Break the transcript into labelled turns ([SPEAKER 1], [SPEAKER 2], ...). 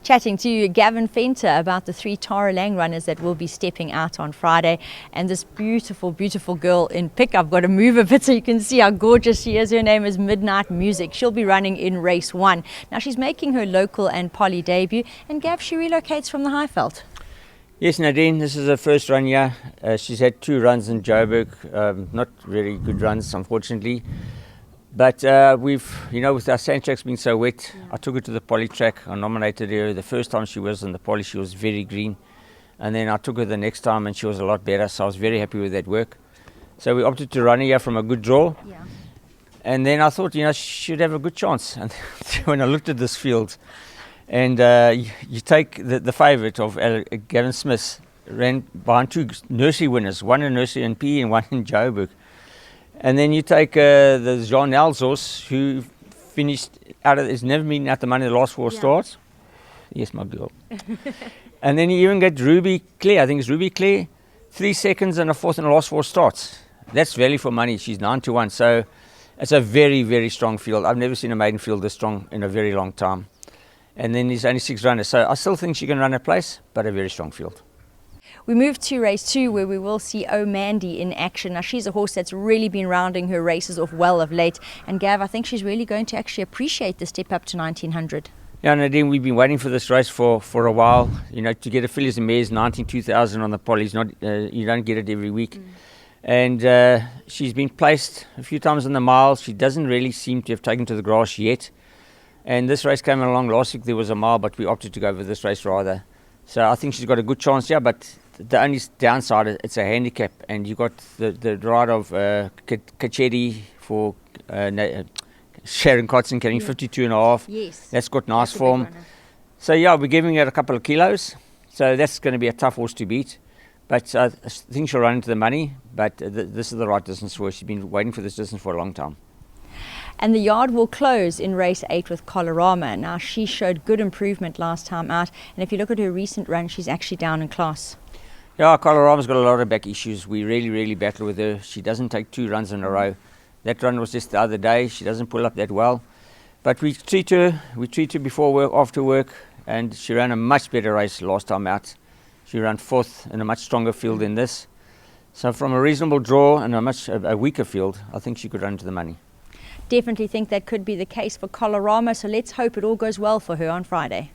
[SPEAKER 1] chatting to Gavin Fenter about the 3 Tara LAING runners that will be stepping out on Friday. And this beautiful, beautiful girl in pick. I've got to move a bit so you can see how gorgeous she is. Her name is Midnight Music. She'll be running in race 1. Now she's making her local and poly debut. And Gav, she relocates from the Highveld.
[SPEAKER 2] Yes, Nadine, this is her first run here. She's had 2 runs in Joburg, not very good runs, unfortunately. But with our sand tracks being so wet, I took her to the poly track. I nominated her. The first time she was in the poly, she was very green. And then I took her the next time and she was a lot better. So I was very happy with that work. So we opted to run her here from a good draw. Yeah. And then I thought, she should have a good chance. And when I looked at this field, and you take the favourite of Gavin Smith, ran behind 2 nursery winners, one in nursery in PE and one in Joburg. And then you take the Jean Nels horse, who finished has never been out the money the last 4 starts. Yes, my girl. And then you even get Ruby Claire, I think it's Ruby Claire, 3 seconds and a 4th in the last 4 starts. That's value for money. She's 9-1. So it's a very, very strong field. I've never seen a maiden field this strong in a very long time. And then there's only 6 runners. So I still think she can run her place, but a very strong field.
[SPEAKER 1] We move to race 2, where we will see Mandy in action. Now, she's a horse that's really been rounding her races off well of late. And Gav, I think she's really going to actually appreciate the step up to 1900.
[SPEAKER 2] Yeah, Nadine, we've been waiting for this race for a while. To get a fillies and mares 19,000 on the polys, you don't get it every week. And she's been placed a few times on the mile. She doesn't really seem to have taken to the grass yet. And this race came along last week. There was a mile, but we opted to go for this race rather. So I think she's got a good chance here, but the only downside is it's a handicap, and you got the ride of Kachetti for Sharon Cotson carrying 52.5.
[SPEAKER 1] Yes,
[SPEAKER 2] that's got nice form. So we're giving her a couple of kilos. So that's going to be a tough horse to beat. But I think she'll run into the money. But this is the right distance for her. She's been waiting for this distance for a long time.
[SPEAKER 1] And the yard will close in race 8 with Colorama. Now, she showed good improvement last time out. And if you look at her recent run, she's actually down in class.
[SPEAKER 2] Yeah, Colorama's got a lot of back issues. We really, really battle with her. She doesn't take 2 runs in a row. That run was just the other day. She doesn't pull up that well. But we treat her before work, after work. And she ran a much better race last time out. She ran 4th in a much stronger field than this. So from a reasonable draw and a weaker field, I think she could run to the money.
[SPEAKER 1] Definitely think that could be the case for Colorama, so let's hope it all goes well for her on Friday.